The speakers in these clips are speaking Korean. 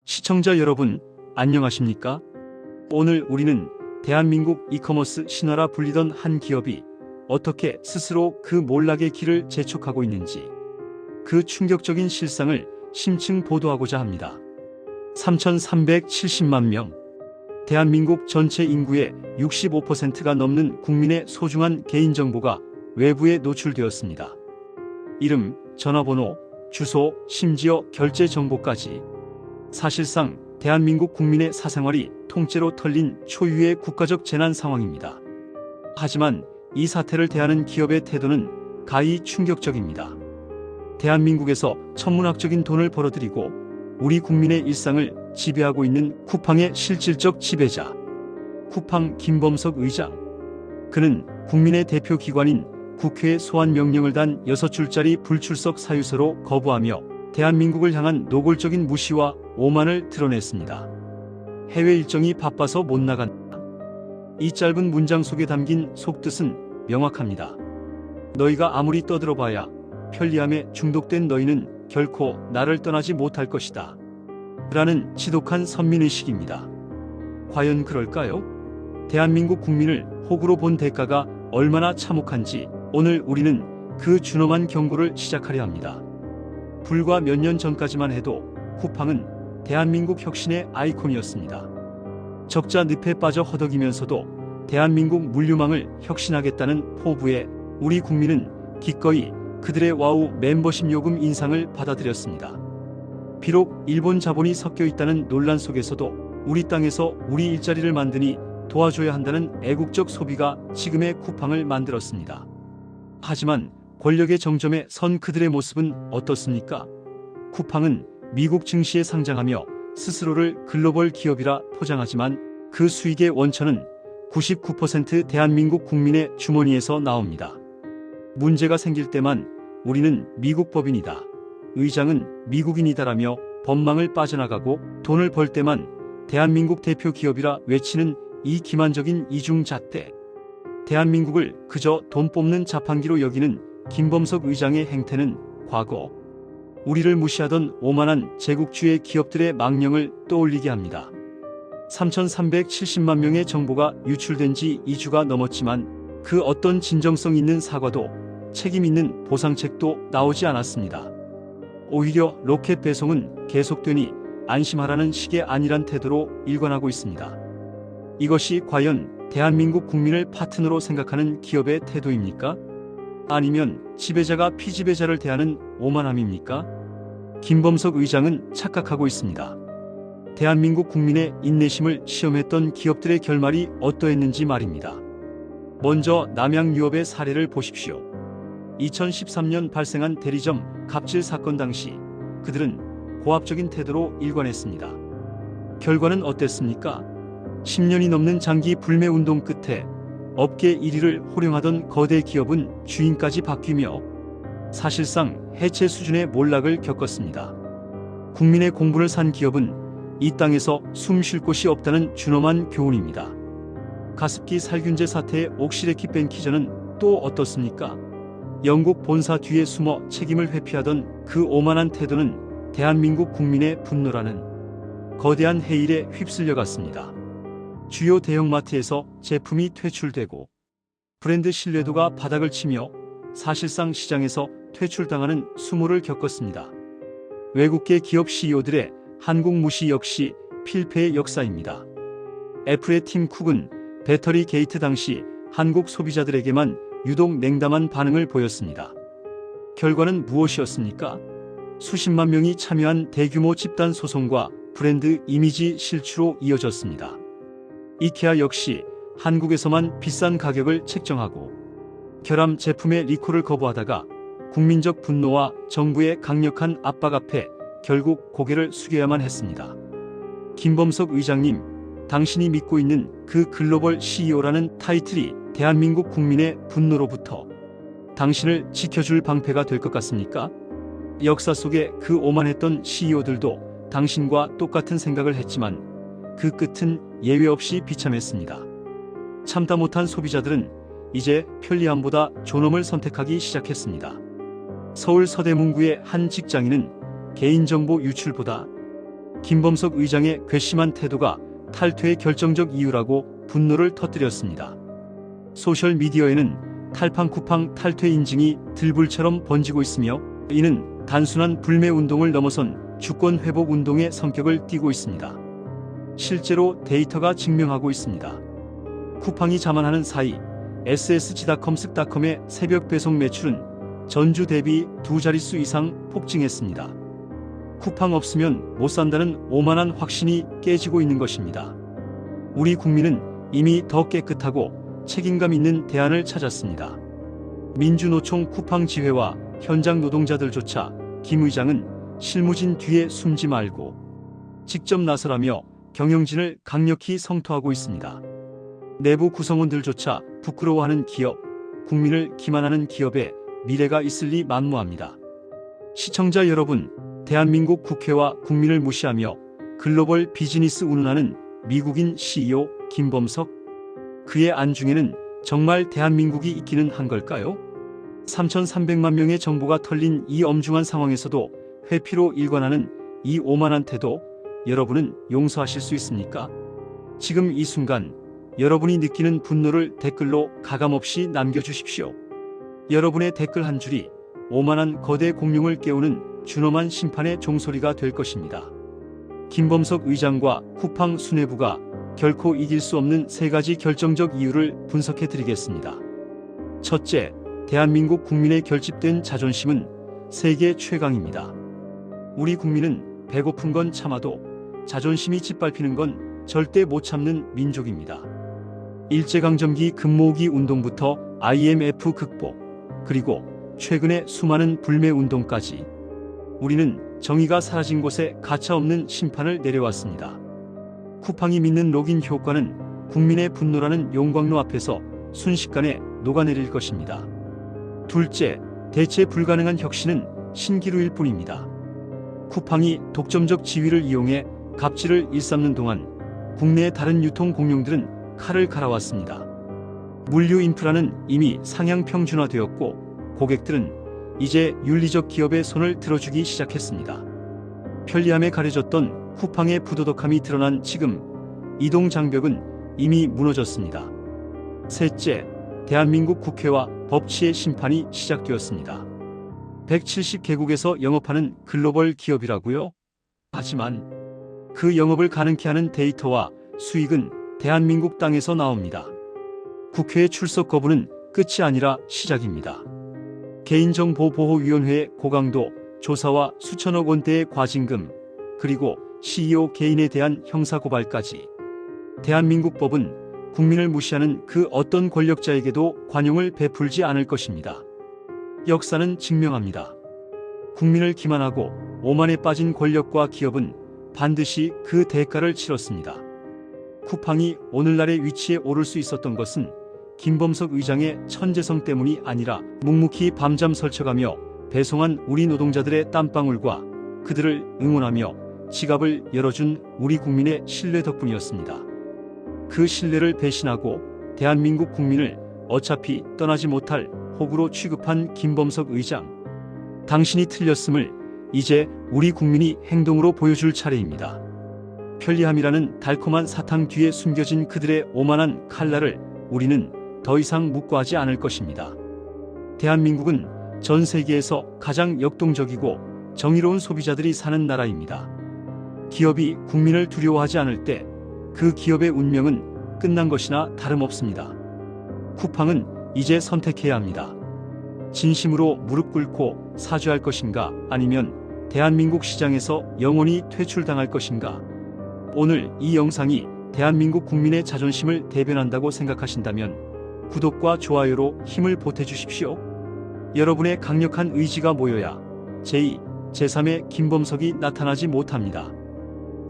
시청자 여러분, 안녕하십니까? 오늘 우리는 대한민국 이커머스 신화라 불리던 한 기업이 어떻게 스스로 그 몰락의 길을 재촉하고 있는지, 그 충격적인 실상을 심층 보도하고자 합니다. 3,370만 명, 대한민국 전체 인구의 65%가 넘는 국민의 소중한 개인정보가 외부에 노출되었습니다. 이름, 전화번호, 주소, 심지어 결제 정보까지. 사실상 대한민국 국민의 사생활이 통째로 털린 초유의 국가적 재난 상황입니다. 하지만 이 사태를 대하는 기업의 태도는 가히 충격적입니다. 대한민국에서 천문학적인 돈을 벌어들이고 우리 국민의 일상을 지배하고 있는 쿠팡의 실질적 지배자, 쿠팡 김범석 의장. 그는 국민의 대표 기관인 국회의 소환 명령을 단 6줄짜리 불출석 사유서로 거부하며 대한민국을 향한 노골적인 무시와 오만을 드러냈습니다. 해외 일정이 바빠서 못 나간다. 이 짧은 문장 속에 담긴 속뜻은 명확합니다. 너희가 아무리 떠들어봐야 편리함에 중독된 너희는 결코 나를 떠나지 못할 것이다. 라는 지독한 선민의식입니다. 과연 그럴까요? 대한민국 국민을 호구로 본 대가가 얼마나 참혹한지 오늘 우리는 그 준엄한 경고를 시작하려 합니다. 불과 몇 년 전까지만 해도 쿠팡은 대한민국 혁신의 아이콘이었습니다. 적자 늪에 빠져 허덕이면서도 대한민국 물류망을 혁신하겠다는 포부에 우리 국민은 기꺼이 그들의 와우 멤버십 요금 인상을 받아들였습니다. 비록 일본 자본이 섞여 있다는 논란 속에서도 우리 땅에서 우리 일자리를 만드니 도와줘야 한다는 애국적 소비가 지금의 쿠팡을 만들었습니다. 하지만 권력의 정점에 선 그들의 모습은 어떻습니까? 쿠팡은 미국 증시에 상장하며 스스로를 글로벌 기업이라 포장하지만 그 수익의 원천은 99% 대한민국 국민의 주머니에서 나옵니다. 문제가 생길 때만 우리는 미국 법인이다, 의장은 미국인이다라며 법망을 빠져나가고 돈을 벌 때만 대한민국 대표 기업이라 외치는 이 기만적인 이중잣대. 대한민국을 그저 돈 뽑는 자판기로 여기는 김범석 의장의 행태는 과거 우리를 무시하던 오만한 제국주의 기업들의 망령을 떠올리게 합니다. 3,370만 명의 정보가 유출된 지 2주가 넘었지만 그 어떤 진정성 있는 사과도 책임 있는 보상책도 나오지 않았습니다. 오히려 로켓 배송은 계속되니 안심하라는 식의 안일한 태도로 일관하고 있습니다. 이것이 과연 대한민국 국민을 파트너로 생각하는 기업의 태도입니까? 아니면 지배자가 피지배자를 대하는 오만함입니까? 김범석 의장은 착각하고 있습니다. 대한민국 국민의 인내심을 시험했던 기업들의 결말이 어떠했는지 말입니다. 먼저 남양유업의 사례를 보십시오. 2013년 발생한 대리점 갑질 사건 당시 그들은 고압적인 태도로 일관했습니다. 결과는 어땠습니까? 10년이 넘는 장기 불매 운동 끝에 업계 1위를 호령하던 거대 기업은 주인까지 바뀌며 사실상 해체 수준의 몰락을 겪었습니다. 국민의 공분을 산 기업은 이 땅에서 숨 쉴 곳이 없다는 준엄한 교훈입니다. 가습기 살균제 사태의 옥시레키 벤키저는 또 어떻습니까? 영국 본사 뒤에 숨어 책임을 회피하던 그 오만한 태도는 대한민국 국민의 분노라는 거대한 해일에 휩쓸려갔습니다. 주요 대형마트에서 제품이 퇴출되고 브랜드 신뢰도가 바닥을 치며 사실상 시장에서 퇴출당하는 수모를 겪었습니다. 외국계 기업 CEO들의 한국 무시 역시 필패의 역사입니다. 애플의 팀 쿡은 배터리 게이트 당시 한국 소비자들에게만 유독 냉담한 반응을 보였습니다. 결과는 무엇이었습니까? 수십만 명이 참여한 대규모 집단 소송과 브랜드 이미지 실추로 이어졌습니다. 이케아 역시 한국에서만 비싼 가격을 책정하고 결함 제품의 리콜을 거부하다가 국민적 분노와 정부의 강력한 압박 앞에 결국 고개를 숙여야만 했습니다. 김범석 의장님, 당신이 믿고 있는 그 글로벌 CEO라는 타이틀이 대한민국 국민의 분노로부터 당신을 지켜줄 방패가 될 것 같습니까? 역사 속에 그 오만했던 CEO들도 당신과 똑같은 생각을 했지만 그 끝은 예외 없이 비참했습니다. 참다 못한 소비자들은 이제 편리함보다 존엄을 선택하기 시작했습니다. 서울 서대문구의 한 직장인은 개인정보 유출보다 김범석 의장의 괘씸한 태도가 탈퇴의 결정적 이유라고 분노를 터뜨렸습니다. 소셜미디어에는 탈팡 쿠팡 탈퇴 인증이 들불처럼 번지고 있으며 이는 단순한 불매운동을 넘어선 주권회복운동의 성격을 띠고 있습니다. 실제로 데이터가 증명하고 있습니다. 쿠팡이 자만하는 사이 SSG닷컴 쓱닷컴의 새벽 배송 매출은 전주 대비 2자릿수 이상 폭증했습니다. 쿠팡 없으면 못 산다는 오만한 확신이 깨지고 있는 것입니다. 우리 국민은 이미 더 깨끗하고 책임감 있는 대안을 찾았습니다. 민주노총 쿠팡 지회와 현장 노동자들조차 김 의장은 실무진 뒤에 숨지 말고 직접 나서라며 경영진을 강력히 성토하고 있습니다. 내부 구성원들조차 부끄러워하는 기업, 국민을 기만하는 기업에 미래가 있을 리 만무합니다. 시청자 여러분, 대한민국 국회와 국민을 무시하며 글로벌 비즈니스 운운하는 미국인 CEO 김범석, 그의 안중에는 정말 대한민국이 있기는 한 걸까요? 3,300만 명의 정보가 털린 이 엄중한 상황에서도 회피로 일관하는 이 오만한 태도, 여러분은 용서하실 수 있습니까? 지금 이 순간 여러분이 느끼는 분노를 댓글로 가감없이 남겨주십시오. 여러분의 댓글 한 줄이 오만한 거대 공룡을 깨우는 준엄한 심판의 종소리가 될 것입니다. 김범석 의장과 쿠팡 수뇌부가 결코 이길 수 없는 3가지 결정적 이유를 분석해 드리겠습니다. 첫째, 대한민국 국민의 결집된 자존심은 세계 최강입니다. 우리 국민은 배고픈 건 참아도 자존심이 짓밟히는 건 절대 못 참는 민족입니다. 일제강점기 금모으기 운동부터 IMF 극복, 그리고 최근의 수많은 불매운동까지 우리는 정의가 사라진 곳에 가차없는 심판을 내려왔습니다. 쿠팡이 믿는 로긴 효과는 국민의 분노라는 용광로 앞에서 순식간에 녹아내릴 것입니다. 둘째, 대체 불가능한 혁신은 신기루일 뿐입니다. 쿠팡이 독점적 지위를 이용해 갑질을 일삼는 동안 국내의 다른 유통 공룡들은 칼을 갈아왔습니다. 물류 인프라는 이미 상향 평준화되었고 고객들은 이제 윤리적 기업의 손을 들어주기 시작했습니다. 편리함에 가려졌던 쿠팡의 부도덕함이 드러난 지금 이동 장벽은 이미 무너졌습니다. 셋째, 대한민국 국회와 법치의 심판이 시작되었습니다. 170개국에서 영업하는 글로벌 기업이라고요? 하지만 그 영업을 가능케 하는 데이터와 수익은 대한민국 땅에서 나옵니다. 국회의 출석 거부는 끝이 아니라 시작입니다. 개인정보보호위원회의 고강도 조사와 수천억 원대의 과징금, 그리고 CEO 개인에 대한 형사고발까지. 대한민국 법은 국민을 무시하는 그 어떤 권력자에게도 관용을 베풀지 않을 것입니다. 역사는 증명합니다. 국민을 기만하고 오만에 빠진 권력과 기업은 반드시 그 대가를 치렀습니다. 쿠팡이 오늘날의 위치에 오를 수 있었던 것은 김범석 의장의 천재성 때문이 아니라 묵묵히 밤잠 설쳐가며 배송한 우리 노동자들의 땀방울과 그들을 응원하며 지갑을 열어준 우리 국민의 신뢰 덕분이었습니다. 그 신뢰를 배신하고 대한민국 국민을 어차피 떠나지 못할 호구로 취급한 김범석 의장. 당신이 틀렸음을 이제 우리 국민이 행동으로 보여줄 차례입니다. 편리함이라는 달콤한 사탕 뒤에 숨겨진 그들의 오만한 칼날을 우리는 더 이상 묵과하지 않을 것입니다. 대한민국은 전 세계에서 가장 역동적이고 정의로운 소비자들이 사는 나라입니다. 기업이 국민을 두려워하지 않을 때 그 기업의 운명은 끝난 것이나 다름없습니다. 쿠팡은 이제 선택해야 합니다. 진심으로 무릎 꿇고 사죄할 것인가, 아니면 대한민국 시장에서 영원히 퇴출당할 것인가. 오늘 이 영상이 대한민국 국민의 자존심을 대변한다고 생각하신다면 구독과 좋아요로 힘을 보태주십시오. 여러분의 강력한 의지가 모여야 제2, 제3의 김범석이 나타나지 못합니다.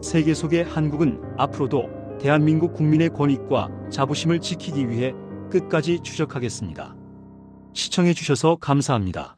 세계 속의 한국은 앞으로도 대한민국 국민의 권익과 자부심을 지키기 위해 끝까지 추적하겠습니다. 시청해주셔서 감사합니다.